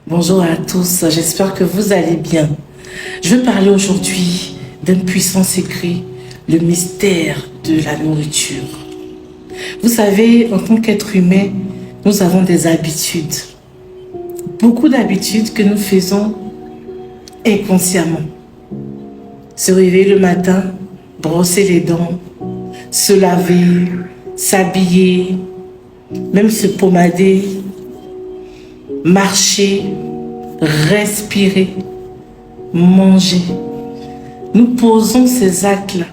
Bonjour à tous, j'espère que vous allez bien. Je vais parler aujourd'hui d'un puissant secret, le mystère de la nourriture. Vous savez, en tant qu'être humain, nous avons des habitudes. Beaucoup d'habitudes que nous faisons inconsciemment. Se réveiller le matin, brosser les dents, se laver, s'habiller, même se pommader, marcher, respirer, manger. Nous posons ces actes-là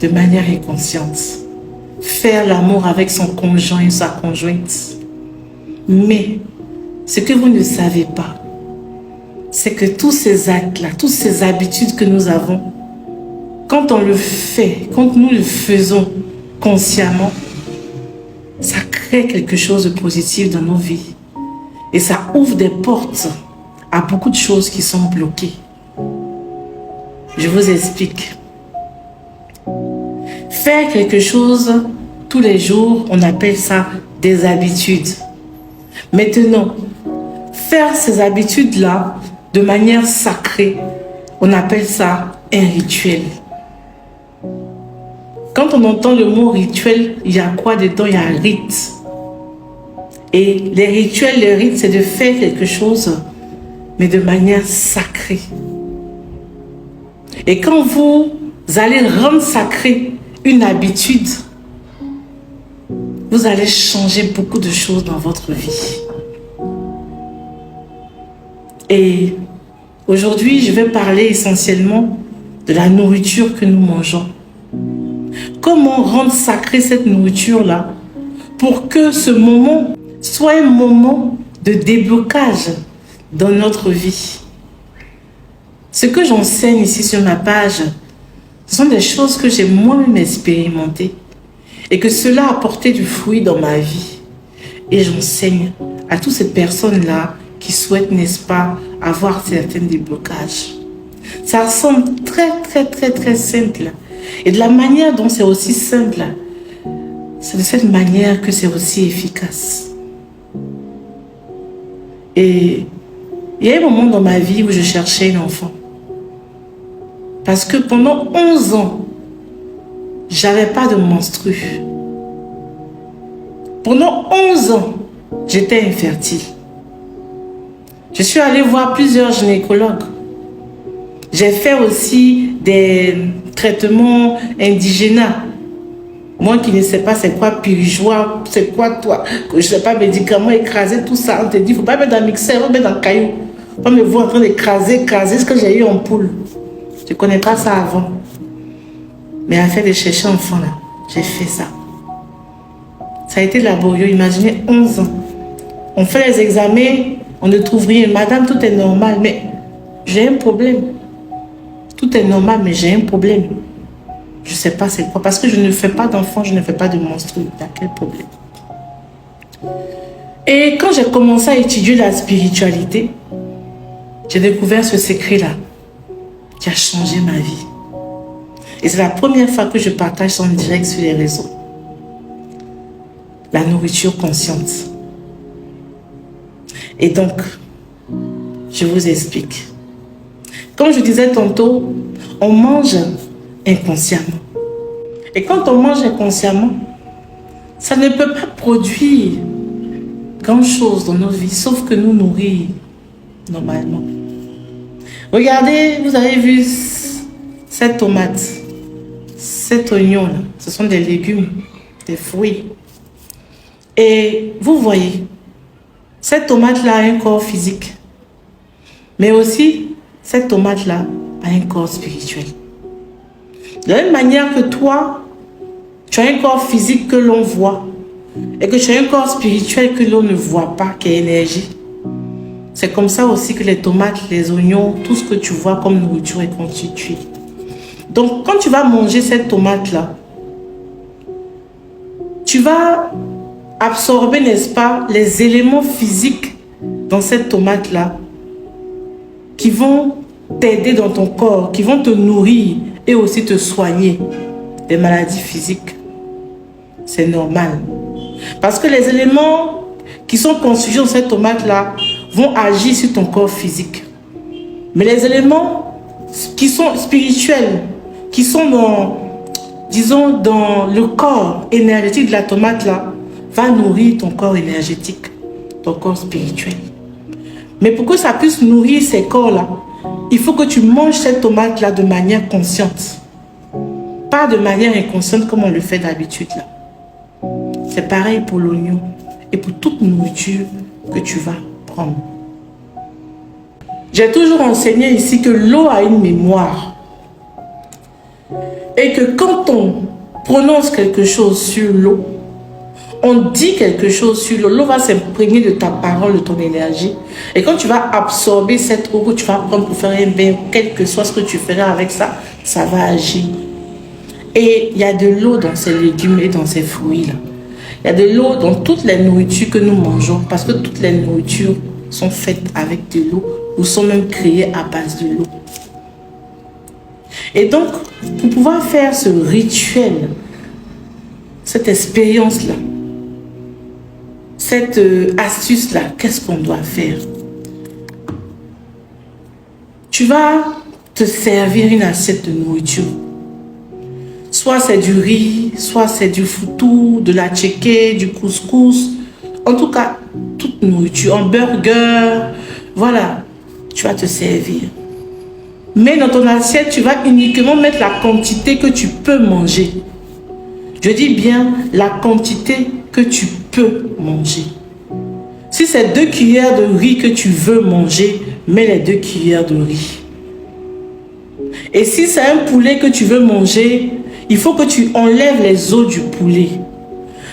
de manière inconsciente. Faire l'amour avec son conjoint ou sa conjointe. Mais ce que vous ne savez pas, c'est que tous ces actes-là, toutes ces habitudes que nous avons, quand on le fait, quand nous le faisons consciemment, ça crée quelque chose de positif dans nos vies. Et ça ouvre des portes à beaucoup de choses qui sont bloquées. Je vous explique. Faire quelque chose tous les jours, on appelle ça des habitudes. Maintenant, faire ces habitudes-là de manière sacrée, on appelle ça un rituel. Quand on entend le mot rituel, il y a quoi dedans? Il y a un rite. Et les rituels, les rites, c'est de faire quelque chose, mais de manière sacrée. Et quand vous allez rendre sacrée une habitude, vous allez changer beaucoup de choses dans votre vie. Et aujourd'hui, je vais parler essentiellement de la nourriture que nous mangeons. Comment rendre sacrée cette nourriture-là pour que ce moment soit un moment de déblocage dans notre vie. Ce que j'enseigne ici sur ma page, ce sont des choses que j'ai moi-même expérimentées et que cela a porté du fruit dans ma vie. Et j'enseigne à toutes ces personnes-là qui souhaitent, n'est-ce pas, avoir certains déblocages. Ça semble très simple. Et de la manière dont c'est aussi simple, c'est de cette manière que c'est aussi efficace. Et il y a un moment dans ma vie où je cherchais un enfant. Parce que pendant 11 ans, j'avais pas de menstru. Pendant 11 ans, j'étais infertile. Je suis allée voir plusieurs gynécologues. J'ai fait aussi des traitements indigénats. Moi qui ne sais pas c'est quoi pirigeois, c'est quoi toi, je ne sais pas, médicaments écrasés, tout ça, on te dit, il ne faut pas mettre dans le mixeur, il faut mettre dans le caillou. Il ne faut pas me voir en train d'écraser ce que j'ai eu en poule. Je ne connais pas ça avant. Mais à faire de chercher enfant là, j'ai fait ça. Ça a été laborieux, imaginez 11 ans. On fait les examens, on ne trouve rien. Madame, tout est normal, mais j'ai un problème. Tout est normal, mais j'ai un problème. Je ne sais pas c'est quoi. Parce que je ne fais pas d'enfant, je ne fais pas de monstre. Il y a quel problème? Et quand j'ai commencé à étudier la spiritualité, j'ai découvert ce secret-là qui a changé ma vie. Et c'est la première fois que je partage en direct sur les réseaux. La nourriture consciente. Et donc, je vous explique. Comme je disais tantôt, on mange inconsciemment. Et quand on mange inconsciemment, ça ne peut pas produire grand-chose dans nos vies, sauf que nous nourrir normalement. Regardez, vous avez vu cette tomate, cet oignon, là, ce sont des légumes, des fruits. Et vous voyez, cette tomate-là a un corps physique, mais aussi cette tomate-là a un corps spirituel. De la même manière que toi, tu as un corps physique que l'on voit et que tu as un corps spirituel que l'on ne voit pas, qui est énergie. C'est comme ça aussi que les tomates, les oignons, tout ce que tu vois comme nourriture est constitué. Donc, quand tu vas manger cette tomate-là, tu vas absorber, n'est-ce pas, les éléments physiques dans cette tomate-là qui vont t'aider dans ton corps, qui vont te nourrir et aussi te soigner des maladies physiques. C'est normal. Parce que les éléments qui sont constitués dans cette tomate-là vont agir sur ton corps physique. Mais les éléments qui sont spirituels, qui sont disons, dans le corps énergétique de la tomate là, va nourrir ton corps énergétique, ton corps spirituel. Mais pour que ça puisse nourrir ces corps-là, il faut que tu manges cette tomate-là de manière consciente. Pas de manière inconsciente comme on le fait d'habitude là. C'est pareil pour l'oignon et pour toute nourriture que tu vas prendre. J'ai toujours enseigné ici que l'eau a une mémoire. Et que quand on prononce quelque chose sur l'eau, on dit quelque chose sur l'eau, l'eau va s'imprégner de ta parole, de ton énergie. Et quand tu vas absorber cette eau que tu vas prendre pour faire un bain, quel que soit ce que tu feras avec ça, ça va agir. Et il y a de l'eau dans ces légumes et dans ces fruits-là. Il y a de l'eau dans toutes les nourritures que nous mangeons, parce que toutes les nourritures sont faites avec de l'eau, ou sont même créées à base de l'eau. Et donc, pour pouvoir faire ce rituel, cette expérience-là, cette astuce-là, qu'est-ce qu'on doit faire? Tu vas te servir une assiette de nourriture. Soit c'est du riz, soit c'est du foutou, de la tchéké, du couscous. En tout cas, toute nourriture, un burger, voilà, tu vas te servir. Mais dans ton assiette, tu vas uniquement mettre la quantité que tu peux manger. Je dis bien la quantité que tu peux manger. Si c'est 2 cuillères de riz que tu veux manger, mets les 2 cuillères de riz. Et si c'est un poulet que tu veux manger, il faut que tu enlèves les os du poulet.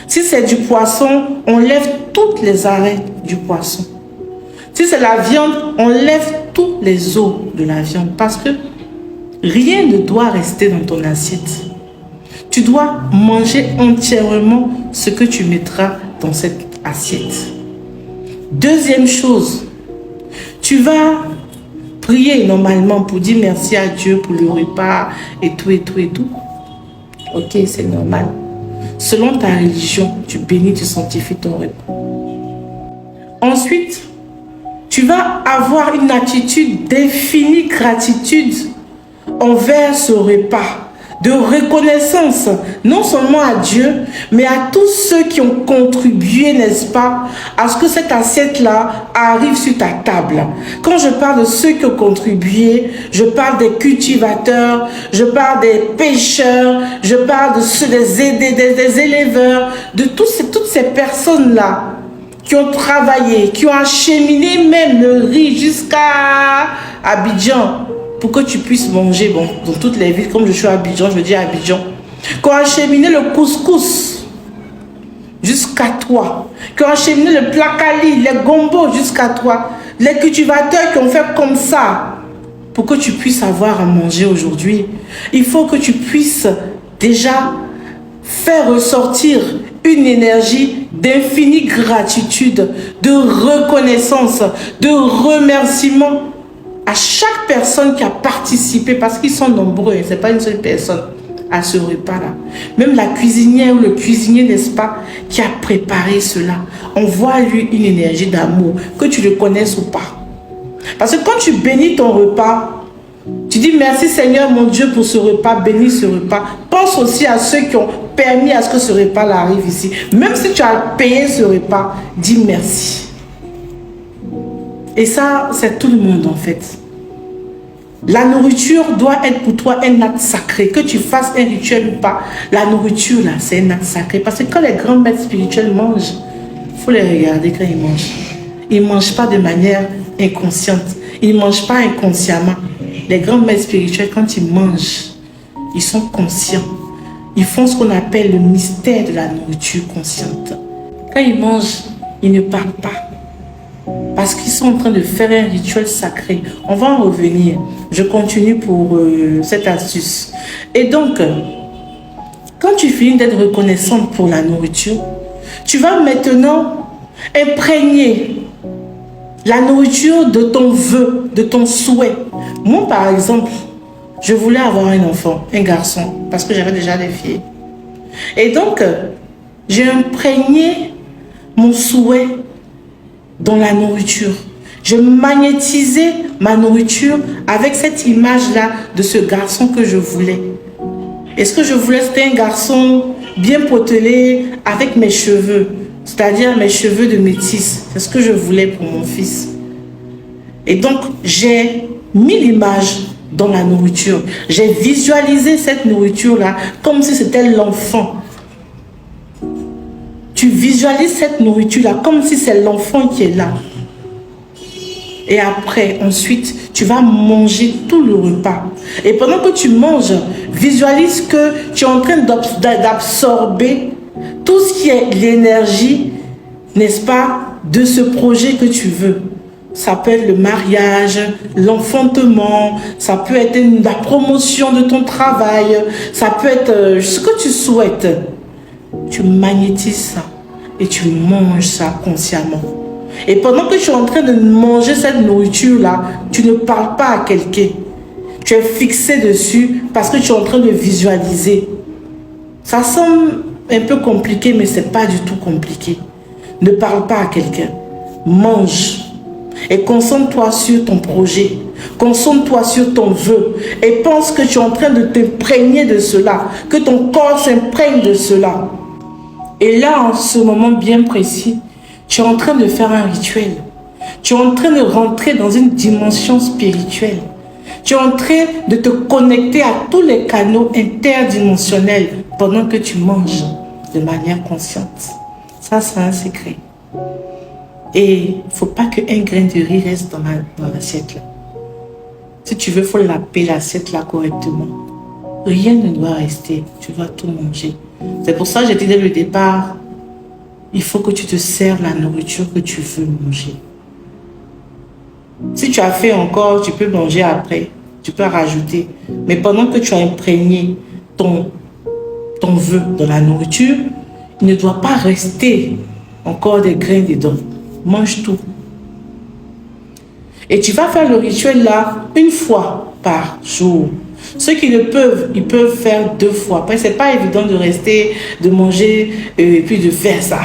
Si c'est du poisson, enlève toutes les arêtes du poisson. Si c'est la viande, enlève tous les os de la viande. Parce que rien ne doit rester dans ton assiette. Tu dois manger entièrement ce que tu mettras dans cette assiette. Deuxième chose, tu vas prier normalement pour dire merci à Dieu pour le repas et tout et tout et tout. Ok, c'est normal. Selon ta religion, tu bénis, tu sanctifies ton repas. Ensuite, tu vas avoir une attitude d'infinie gratitude envers ce repas, de reconnaissance, non seulement à Dieu, mais à tous ceux qui ont contribué, n'est-ce pas, à ce que cette assiette-là arrive sur ta table. Quand je parle de ceux qui ont contribué, je parle des cultivateurs, je parle des pêcheurs, je parle de ceux des éleveurs, de toutes ces personnes-là qui ont travaillé, qui ont acheminé même le riz jusqu'à Abidjan, pour que tu puisses manger, bon, dans toutes les villes, comme je suis à Abidjan, je dis à Abidjan, qui ont acheminé le couscous jusqu'à toi, qui ont acheminé le placali, les gombos jusqu'à toi, les cultivateurs qui ont fait comme ça, pour que tu puisses avoir à manger aujourd'hui. Il faut que tu puisses déjà faire ressortir une énergie d'infinie gratitude, de reconnaissance, de remerciement à chaque personne qui a participé, parce qu'ils sont nombreux, ce n'est pas une seule personne à ce repas-là. Même la cuisinière ou le cuisinier, n'est-ce pas, qui a préparé cela. On voit lui une énergie d'amour, que tu le connaisses ou pas. Parce que quand tu bénis ton repas, tu dis merci Seigneur mon Dieu pour ce repas, bénis ce repas. Pense aussi à ceux qui ont permis à ce que ce repas-là arrive ici. Même si tu as payé ce repas, dis merci. Et ça, c'est tout le monde en fait. La nourriture doit être pour toi un acte sacré. Que tu fasses un rituel ou pas, la nourriture là, c'est un acte sacré. Parce que quand les grands maîtres spirituels mangent, il faut les regarder quand ils mangent. Ils ne mangent pas de manière inconsciente. Ils ne mangent pas inconsciemment. Les grands maîtres spirituels, quand ils mangent, ils sont conscients. Ils font ce qu'on appelle le mystère de la nourriture consciente. Quand ils mangent, ils ne parlent pas. Parce qu'ils sont en train de faire un rituel sacré. On va en revenir. Je continue pour cette astuce. Et donc, quand tu finis d'être reconnaissante pour la nourriture, tu vas maintenant imprégner la nourriture de ton vœu, de ton souhait. Moi, par exemple, je voulais avoir un enfant, un garçon, parce que j'avais déjà des filles. Et donc, j'ai imprégné mon souhait dans la nourriture. Je magnétisais ma nourriture avec cette image-là de ce garçon que je voulais. Et ce que je voulais, c'était un garçon bien potelé avec mes cheveux, c'est-à-dire mes cheveux de métisse. C'est ce que je voulais pour mon fils. Et donc, j'ai mis l'image dans la nourriture. J'ai visualisé cette nourriture-là comme si c'était l'enfant. Tu visualises cette nourriture-là comme si c'est l'enfant qui est là. Et après, ensuite, tu vas manger tout le repas. Et pendant que tu manges, visualise que tu es en train d'absorber tout ce qui est l'énergie, n'est-ce pas, de ce projet que tu veux. Ça peut être le mariage, l'enfantement, ça peut être la promotion de ton travail, ça peut être ce que tu souhaites. Tu magnétises ça et tu manges ça consciemment. Et pendant que tu es en train de manger cette nourriture-là, tu ne parles pas à quelqu'un. Tu es fixé dessus parce que tu es en train de visualiser. Ça semble un peu compliqué, mais ce n'est pas du tout compliqué. Ne parle pas à quelqu'un. Mange. Et concentre-toi sur ton projet. Concentre-toi sur ton vœu. Et pense que tu es en train de t'imprégner de cela. Que ton corps s'imprègne de cela. Et là, en ce moment bien précis, tu es en train de faire un rituel. Tu es en train de rentrer dans une dimension spirituelle. Tu es en train de te connecter à tous les canaux interdimensionnels pendant que tu manges de manière consciente. Ça, c'est un secret. Et il ne faut pas qu'un grain de riz reste dans l'assiette. Si tu veux, il faut laver l'assiette là correctement. Rien ne doit rester. Tu vas tout manger. C'est pour ça que j'ai dit dès le départ, il faut que tu te serves la nourriture que tu veux manger. Si tu as fait encore, tu peux manger après. Tu peux rajouter. Mais pendant que tu as imprégné ton vœu dans la nourriture, il ne doit pas rester encore des grains dedans. Mange tout. Et tu vas faire le rituel là une fois par jour. Ceux qui le peuvent, ils peuvent faire 2 fois. Après, c'est pas évident de rester, de manger et puis de faire ça.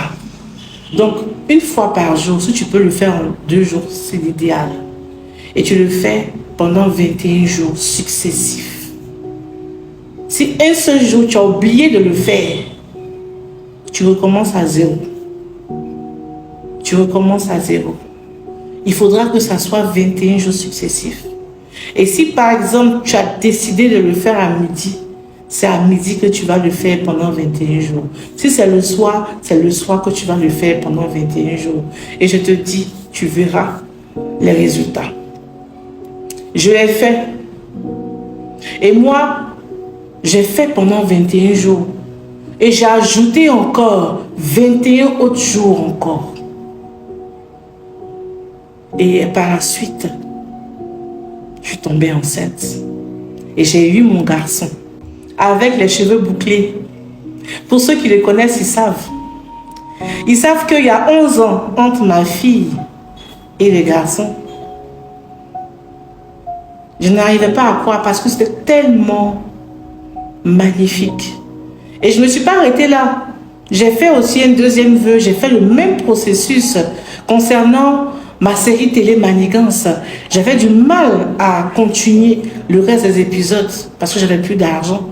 Donc, une fois par jour, si tu peux le faire en 2 jours, c'est l'idéal. Et tu le fais pendant 21 jours successifs. Si un seul jour, tu as oublié de le faire, tu recommences à 0. Tu recommences à 0. Il faudra que ça soit 21 jours successifs. Et si par exemple, tu as décidé de le faire à midi, c'est à midi que tu vas le faire pendant 21 jours. Si c'est le soir que tu vas le faire pendant 21 jours. Et je te dis, tu verras les résultats. Je l'ai fait. Et moi, j'ai fait pendant 21 jours. Et j'ai ajouté encore 21 autres jours encore. Et par la suite, je suis tombée enceinte. Et j'ai eu mon garçon avec les cheveux bouclés. Pour ceux qui le connaissent, ils savent. Ils savent qu'il y a 11 ans entre ma fille et le garçon. Je n'arrivais pas à croire parce que c'était tellement magnifique. Et je ne me suis pas arrêtée là. J'ai fait aussi un deuxième vœu. J'ai fait le même processus concernant ma série télé Manigance. J'avais du mal à continuer le reste des épisodes parce que j'avais plus d'argent.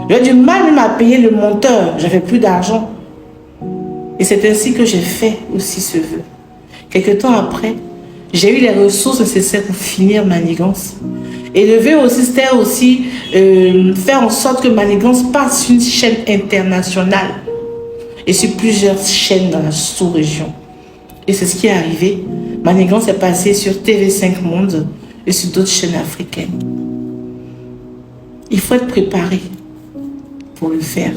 J'avais du mal même à payer le monteur. J'avais plus d'argent. Et c'est ainsi que j'ai fait aussi ce vœu. Quelque temps après, j'ai eu les ressources nécessaires pour finir Manigance. Et le vœu aussi, c'était aussi faire en sorte que Manigance passe sur une chaîne internationale et sur plusieurs chaînes dans la sous-région. Et c'est ce qui est arrivé. Manigance est passé sur TV5 Monde et sur d'autres chaînes africaines. Il faut être préparé pour le faire.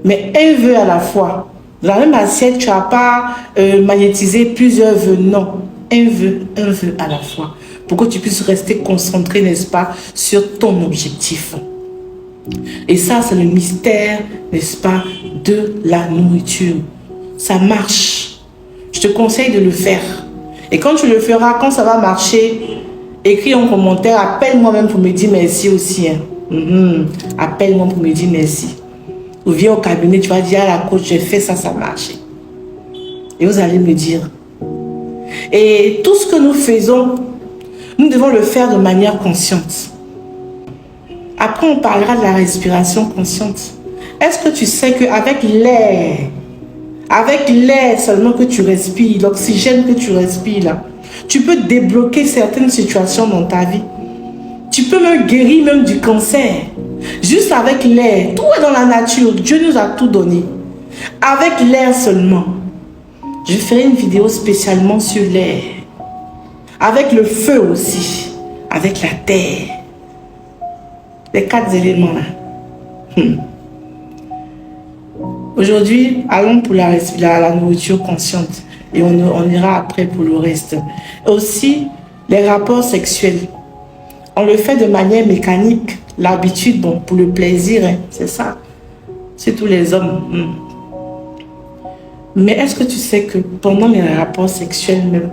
Mais un vœu à la fois. Dans la même assiette, tu n'as pas magnétisé plusieurs vœux. Non, un vœu à la fois. Pour que tu puisses rester concentré, n'est-ce pas, sur ton objectif. Et ça, c'est le mystère, n'est-ce pas, de la nourriture. Ça marche. Je te conseille de le faire. Et quand tu le feras, quand ça va marcher, écris en commentaire, appelle-moi même pour me dire merci aussi. Hein. Appelle-moi pour me dire merci. Ou viens au cabinet, tu vas dire à la coach, j'ai fait ça, ça a marché. Et vous allez me dire. Et tout ce que nous faisons, nous devons le faire de manière consciente. Après, on parlera de la respiration consciente. Est-ce que tu sais qu'avec l'air seulement que tu respires, l'oxygène que tu respires là, tu peux débloquer certaines situations dans ta vie. Tu peux même guérir même du cancer. Juste avec l'air. Tout est dans la nature. Dieu nous a tout donné. Avec l'air seulement. Je ferai une vidéo spécialement sur l'air. Avec le feu aussi. Avec la terre. Les 4 éléments là. Aujourd'hui, allons pour la nourriture consciente. Et on ira après pour le reste. Et aussi, les rapports sexuels. On le fait de manière mécanique. L'habitude, bon, pour le plaisir, hein, c'est ça. C'est tous les hommes. Mais est-ce que tu sais que pendant les rapports sexuels même,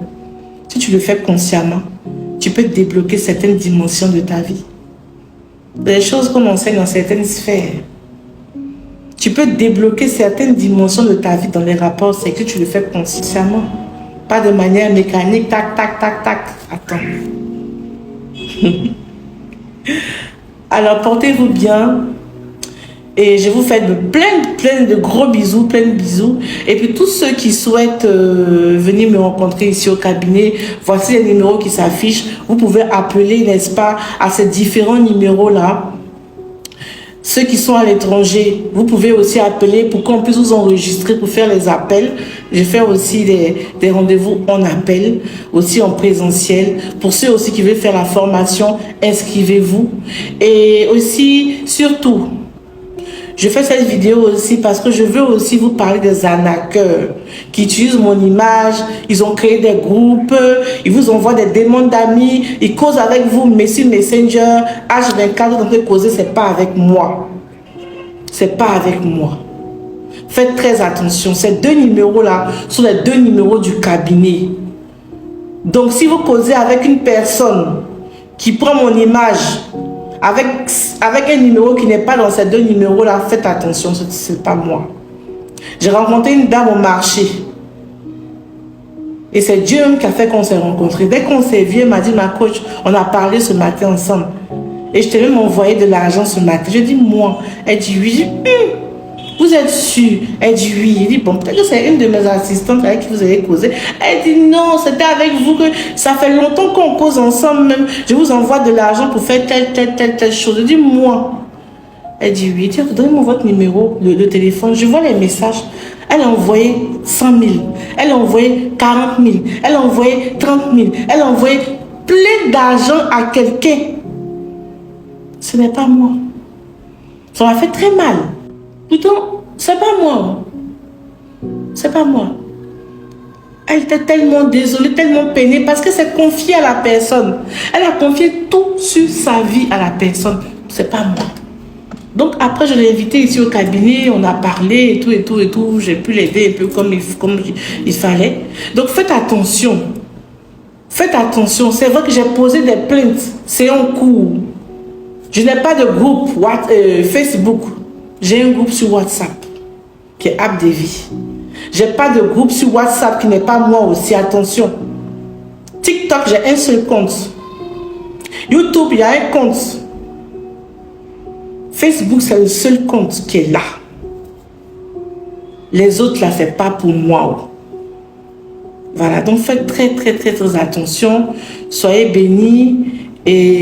si tu le fais consciemment, tu peux débloquer certaines dimensions de ta vie. Des choses qu'on enseigne dans certaines sphères. Tu peux débloquer certaines dimensions de ta vie dans les rapports sexuels, tu le fais consciemment. Pas de manière mécanique, tac, tac, tac, tac. Attends. Alors, portez-vous bien. Et je vous fais plein de gros bisous, plein de bisous. Et puis, tous ceux qui souhaitent venir me rencontrer ici au cabinet, voici les numéros qui s'affichent. Vous pouvez appeler, n'est-ce pas, à ces différents numéros-là. Ceux qui sont à l'étranger, vous pouvez aussi appeler pour qu'on puisse vous enregistrer pour faire les appels. Je fais aussi des rendez-vous en appel, aussi en présentiel. Pour ceux aussi qui veulent faire la formation, inscrivez-vous. Et aussi, surtout, je fais cette vidéo aussi parce que je veux aussi vous parler des arnaqueurs qui utilisent mon image. Ils ont créé des groupes, ils vous envoient des demandes d'amis, ils causent avec vous, mais sur Messenger, H24, vous devez causer, c'est pas avec moi. C'est pas avec moi. Faites très attention. Ces 2 numéros-là sont les 2 numéros du cabinet. Donc, si vous causez avec une personne qui prend mon image, avec un numéro qui n'est pas dans ces 2 numéros-là, faites attention, ce n'est pas moi. J'ai rencontré une dame au marché. Et c'est Dieu même qui a fait qu'on s'est rencontrés. Dès qu'on s'est vu, elle m'a dit, ma coach, on a parlé ce matin ensemble. Et je t'ai même envoyé de l'argent ce matin. Je dis, moi. Elle dit, oui. Vous êtes sûr? Elle dit, oui. Il dit, bon, peut-être que c'est une de mes assistantes avec qui vous avez causé. Elle dit, non, c'était avec vous que ça fait longtemps qu'on cause ensemble même. Je vous envoie de l'argent pour faire telle chose. Je dis, moi. Elle dit, oui. Tiens, donnez-moi votre numéro de téléphone. Je vois les messages. Elle a envoyé 100 000. Elle a envoyé 40 000. Elle a envoyé 30 000. Elle a envoyé plein d'argent à quelqu'un. Ce n'est pas moi. Ça m'a fait très mal. Pourtant, c'est pas moi. C'est pas moi. Elle était tellement désolée, tellement peinée parce que c'est confié à la personne. Elle a confié tout sur sa vie à la personne. C'est pas moi. Donc après, je l'ai invité ici au cabinet, on a parlé et tout. J'ai pu l'aider un peu comme il fallait. Donc faites attention. Faites attention. C'est vrai que j'ai posé des plaintes. C'est en cours. Je n'ai pas de groupe Facebook. J'ai un groupe sur WhatsApp qui est App de Vie. Je n'ai pas de groupe sur WhatsApp qui n'est pas moi aussi. Attention. TikTok, j'ai un seul compte. YouTube, il y a un compte. Facebook, c'est le seul compte qui est là. Les autres, là, c'est pas pour moi. Voilà, donc faites très attention. Soyez bénis et